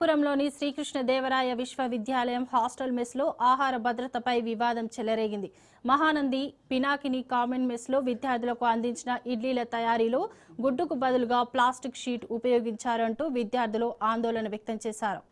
పురంలోని శ్రీకృష్ణదేవరాయ విశ్వవిద్యాలయం హాస్టల్ మెస్లో ఆహార భద్రతపై వివాదం చెలరేగింది. మహానంది పినాకిని కామన్ మెస్లో విద్యార్థులకు అందించిన ఇడ్లీల తయారీలో గుడ్డుకు బదులుగా ప్లాస్టిక్ షీట్ ఉపయోగించారంటూ విద్యార్థులు ఆందోళన వ్యక్తం చేశారు.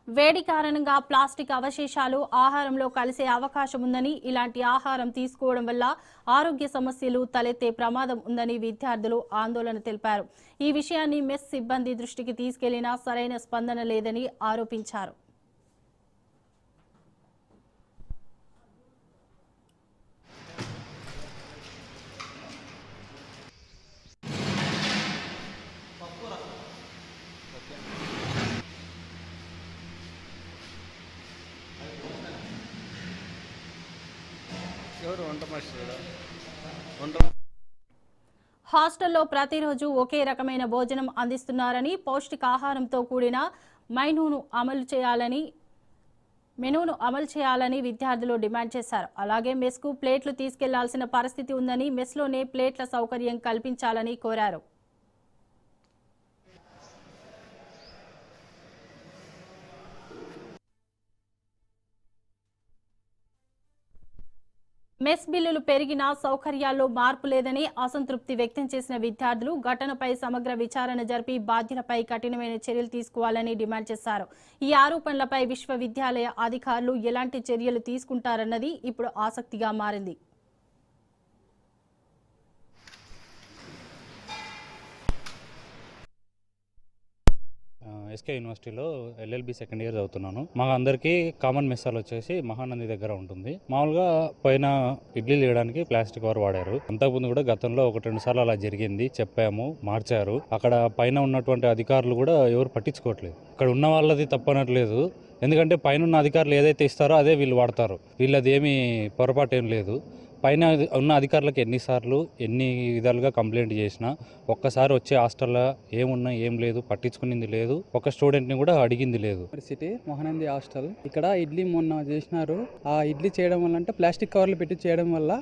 వేడి కారణంగా ప్లాస్టిక్ అవశేషాలు ఆహారంలో కలిసే అవకాశం ఉందని, ఇలాంటి ఆహారం తీసుకోవడం వల్ల ఆరోగ్య సమస్యలు తలెత్తే ప్రమాదం ఉందని విద్యార్థులు ఆందోళన తెలిపారు. ఈ విషయాన్ని మెస్ సిబ్బంది దృష్టికి తీసుకెళ్లినా సరైన స్పందన లేదని ఆరోపించారు. హాస్టల్లో ప్రతిరోజు ఒకే రకమైన భోజనం అందిస్తున్నారని, పౌష్టికాహారంతో కూడిన మెనూను అమలు చేయాలని విద్యార్థులు డిమాండ్ చేశారు. అలాగే మెస్కు ప్లేట్లు తీసుకెళ్లాల్సిన పరిస్థితి ఉందని, మెస్లోనే ప్లేట్ల సౌకర్యం కల్పించాలని కోరారు. మెస్ బిల్లులు పెరిగినా సౌకర్యాల్లో మార్పు లేదని అసంతృప్తి వ్యక్తం చేసిన విద్యార్థులు ఘటనపై సమగ్ర విచారణ జరిపి బాధ్యులపై కఠినమైన చర్యలు తీసుకోవాలని డిమాండ్ చేశారు. ఈ ఆరోపణలపై విశ్వవిద్యాలయ అధికారులు ఎలాంటి చర్యలు తీసుకుంటారన్నది ఇప్పుడు ఆసక్తిగా మారింది. ఎస్కే యూనివర్సిటీలో LLB సెకండ్ ఇయర్ చదువుతున్నాను. మాకు అందరికీ కామన్ మెస్సాలు వచ్చేసి మహానంది దగ్గర ఉంటుంది. మామూలుగా పైన ఇడ్లీలు వేయడానికి ప్లాస్టిక్ కవర్ వాడారు. అంతకుముందు కూడా గతంలో 1-2 సార్లు అలా జరిగింది. చెప్పాము, మార్చారు. అక్కడ పైన ఉన్నటువంటి అధికారులు కూడా ఎవరు పట్టించుకోవట్లేదు. ఇక్కడ ఉన్న వాళ్ళది తప్పనట్లేదు. ఎందుకంటే పైన ఉన్న అధికారులు ఏదైతే ఇస్తారో అదే వీళ్ళు వాడతారు. వీళ్ళది ఏమీ పొరపాటు ఏం లేదు. పైన ఉన్న అధికారులకు ఎన్ని విధాలుగా కంప్లైంట్ చేసినా ఒక్కసారి వచ్చే హాస్టల్లో ఏమున్నా ఏం లేదు, పట్టించుకునేది లేదు. ఒక స్టూడెంట్ని కూడా అడిగింది లేదు. యూనివర్సిటీ మహానంది హాస్టల్ ఇక్కడ ఇడ్లీ మొన్న చేసినారు. ఆ ఇడ్లీ చేయడం వల్ల అంటే ప్లాస్టిక్ కవర్లు పెట్టి చేయడం వల్ల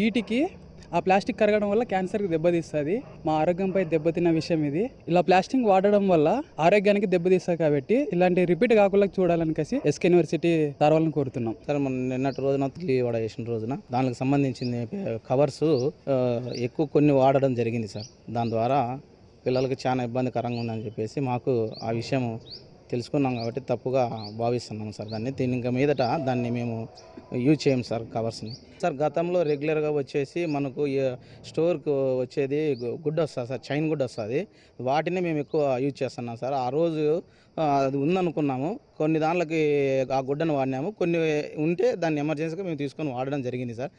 వీటికి ఆ ప్లాస్టిక్ కరగడం వల్ల క్యాన్సర్కి దెబ్బతీస్తుంది. మా ఆరోగ్యంపై దెబ్బతిన్న విషయం ఇది. ఇలా ప్లాస్టిక్ వాడడం వల్ల ఆరోగ్యానికి దెబ్బతీస్తుంది కాబట్టి ఇలాంటి రిపీట్ కాకుండా చూడాలని కలిసి ఎస్కే యూనివర్సిటీ సార్వాళ్ళని కోరుతున్నాం. సార్ మన నిన్నటి రోజున ఇడ్లీ వడ చేసిన రోజున దానికి సంబంధించిన కవర్స్ ఎక్కువ కొన్ని వాడడం జరిగింది సార్. దాని ద్వారా పిల్లలకి చాలా ఇబ్బందికరంగా ఉందని చెప్పేసి మాకు ఆ విషయం తెలుసుకున్నాం కాబట్టి తప్పుగా భావిస్తున్నాం సార్. దీని ఇంకా మీదట దాన్ని మేము యూజ్ చేయం సార్ కవర్స్ని. సార్ గతంలో రెగ్యులర్గా వచ్చేసి మనకు స్టోర్కు వచ్చేది గుడ్ వస్తుంది సార్, చైన్ గుడ్ వస్తుంది. వాటిని మేము ఎక్కువ యూజ్ చేస్తున్నాం సార్. ఆ రోజు అది ఉందనుకున్నాము, కొన్ని దాంట్లకి ఆ గుడ్డను వాడినాము, కొన్ని ఉంటే దాన్ని ఎమర్జెన్సీగా మేము తీసుకొని వాడడం జరిగింది సార్.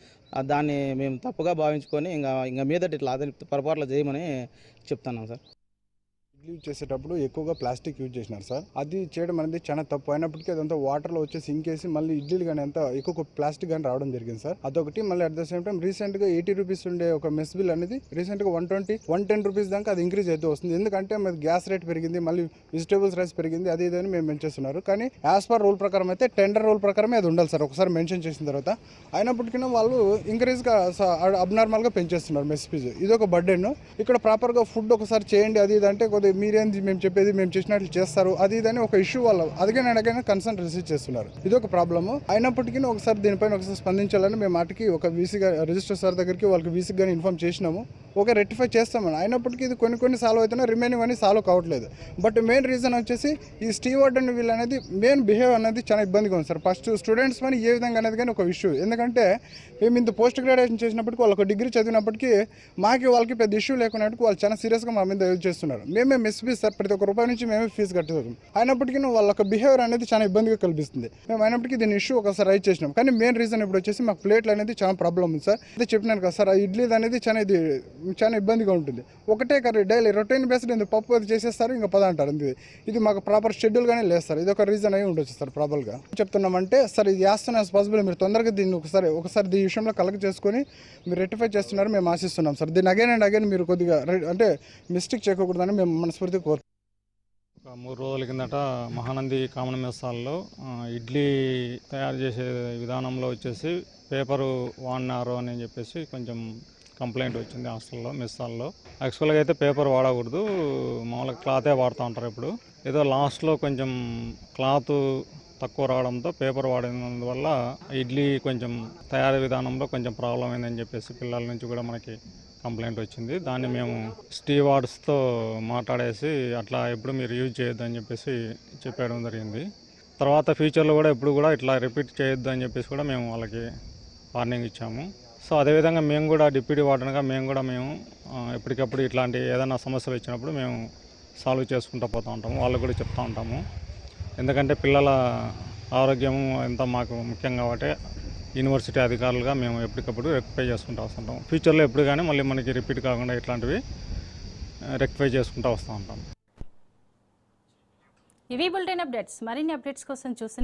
దాన్ని మేము తప్పుగా భావించుకొని ఇంకా మీదట ఇట్లా అదే పొరపాట్లు చేయమని చెప్తున్నాం సార్. ఇడ్లీ యూజ్ చేసేటప్పుడు ఎక్కువగా ప్లాస్టిక్ యూజ్ చేసినారు సార్. అది చేయడం అనేది చాలా తప్పు. అయినప్పటికీ అదంతా వాటర్లో వచ్చేసి ఇంకేసి మళ్ళీ ఇడ్లీలు కానీ అంతా ఎక్కువ ప్లాస్టిక్ కానీ రావడం జరిగింది సార్. అదొకటి. మళ్ళీ అట్ ద సేమ్ టైం రీసెంట్గా 80 రూపీస్ ఉండే ఒక మెస్ బిల్ అనేది రీసెంట్గా 110 రూపీస్ దాకా అది ఇంక్రీజ్ అయితే వస్తుంది. ఎందుకంటే మరి గ్యాస్ రేట్ పెరిగింది, మళ్ళీ వెజిటేబుల్స్ రైస్ పెరిగింది, అది ఇదని మేము మెన్షన్. కానీ యాజ్ పర్ రూల్ ప్రకారం అయితే టెండర్ రూల్ ప్రకారమే అది ఉండాలి సార్ ఒకసారి మెన్షన్ చేసిన తర్వాత. అయినప్పటికీ వాళ్ళు ఇంక్రీజ్గా అబ్నార్మల్గా పెంచేస్తున్నారు మెస్ ఫీజు. ఇది ఒక బర్డెన్. ఇక్కడ ప్రాపర్గా ఫుడ్ ఒకసారి చేయండి అది ఇది అంటే కొద్దిగా మీరేంది మేము చెప్పేది మేము చేసినట్లు చేస్తారు అది ఇదని ఒక ఇష్యూ వాళ్ళు అడిగిన కన్సర్న్ రిసీవ్ చేస్తున్నారు. ఇది ఒక ప్రాబ్లము. అయినప్పటికీ ఒకసారి దీనిపైన ఒకసారి స్పందించాలని మేము మాటికి ఒక వీసీ రిజిస్టర్ సార్ దగ్గరికి వాళ్ళకి వీసీకి కానీ ఇన్ఫార్మ్ చేసినాము. ఓకే రెక్టిఫై చేస్తామని. అయినప్పటికీ ఇది కొన్ని సాల్వ్ అవుతున్నాయి, రిమైనింగ్ అని సాల్వ్ కావట్లేదు. బట్ మెయిన్ రీజన్ వచ్చేసి ఈ స్టీవార్డ్ అండ్ వీళ్ళు అనేది మెయిన్ బిహేవ్ అనేది చాలా ఇబ్బందిగా ఉంది సార్. ఫస్ట్ స్టూడెంట్స్ పని ఏ విధంగా అనేది కానీ ఒక ఇష్యూ. ఎందుకంటే మేము ఇంత పోస్ట్ గ్రాడ్యుయేషన్ చేసినప్పటికీ వాళ్ళకి డిగ్రీ చదివినప్పటికీ వాళ్ళకి పెద్ద ఇష్యూ లేకున్నట్టు వాళ్ళు చాలా సీరియస్గా మా మీద యూజ్ చేస్తున్నారు. మేమే మెస్ ఫీజు సార్, ప్రతి ఒక్క రూపాయి నుంచి మేమే ఫీజు కట్టుతాం. అయినప్పటికీ వాళ్ళ ఒక బిహేవియర్ అనేది చాలా ఇబ్బందిగా కల్పిస్తుంది. మేము అయినప్పటికీ దీని ఇష్యూ ఒకసారి రైట్ చేసినాం. కానీ మెయిన్ రీజన్ ఇప్పుడు వచ్చేసి మాకు ప్లేట్లు అనేది చాలా ప్రాబ్లం ఉంది సార్. అదే చెప్పినాను కదా సార్, ఆ ఇడ్లీ అనేది చాలా ఇబ్బందిగా ఉంటుంది. ఒకటే కర్రీ డైలీ రొటీన్ బేస్డ్ ఎందుకు పప్పు అది చేసేస్తారు, ఇంకా పద అంటారు. ఇది మాకు ప్రాపర్ షెడ్యూల్ గానే లేదు సార్. ఇది ఒక రీజన్ అయి ఉండొచ్చు సార్. ప్రాబల్గా చెప్తున్నామంటే సార్, ఇది చేస్తున్న పాసిబుల్ మీరు తొందరగా దీన్ని ఒకసారి దీని విషయంలో కలెక్ట్ చేసుకొని మీరు రెక్టిఫై చేస్తున్నారు మేము ఆశిస్తున్నాం సార్. దీన్ని అగైన్ అండ్ అగైన్ మీరు కొద్దిగా అంటే మిస్టేక్ చేయకూడదని మేము మనస్ఫూర్తిగా కోరుతున్నాం. ఒక 3 రోజుల కిందట మహానంది కామన్ మెస్ హాల్లో ఇడ్లీ తయారు చేసే విధానంలో వచ్చేసి పేపరు వాడినారు అని చెప్పేసి కొంచెం కంప్లైంట్ వచ్చింది హాస్టల్లో, మెస్ హాల్లో. యాక్చువల్గా అయితే పేపర్ వాడకూడదు, మామూలుగా క్లాతే వాడుతూ ఉంటారు. ఇప్పుడు ఏదో లాస్ట్లో కొంచెం క్లాత్ తక్కువ రావడంతో పేపర్ వాడినందువల్ల ఇడ్లీ కొంచెం తయారీ విధానంలో కొంచెం ప్రాబ్లం అయిందని చెప్పేసి పిల్లల నుంచి కూడా మనకి కంప్లైంట్ వచ్చింది. దాన్ని మేము స్టీవార్డ్స్తో మాట్లాడేసి అట్లా ఎప్పుడు మీరు యూజ్ చేయొద్దు అని చెప్పేసి చెప్పడం జరిగింది. తర్వాత ఫ్యూచర్లో కూడా ఎప్పుడు కూడా ఇట్లా రిపీట్ చేయొద్దు అని చెప్పేసి కూడా మేము వాళ్ళకి వార్నింగ్ ఇచ్చాము. సో అదేవిధంగా మేము కూడా డిప్యూటీ వార్డెన్గా మేము ఎప్పటికప్పుడు ఇట్లాంటి ఏదైనా సమస్యలు వచ్చినప్పుడు మేము సాల్వ్ చేసుకుంటూ పోతూ ఉంటాము, వాళ్ళకు కూడా చెప్తూ ఉంటాము. ఎందుకంటే పిల్లల ఆరోగ్యం ఎంత మాకు ముఖ్యం కాబట్టి యూనివర్సిటీ అధికారులుగా మేము ఎప్పటికప్పుడు రెక్టిఫై చేసుకుంటూ వస్తుంటాం. ఫ్యూచర్లో ఎప్పుడు కానీ మళ్ళీ మనకి రిపీట్ కాకుండా ఇట్లాంటివి రెక్టిఫై చేసుకుంటూ వస్తూ ఉంటాం. ఇవి బులెటిన్ అప్డేట్స్. మరిన్ని అప్డేట్స్ కోసం చూస్తూనే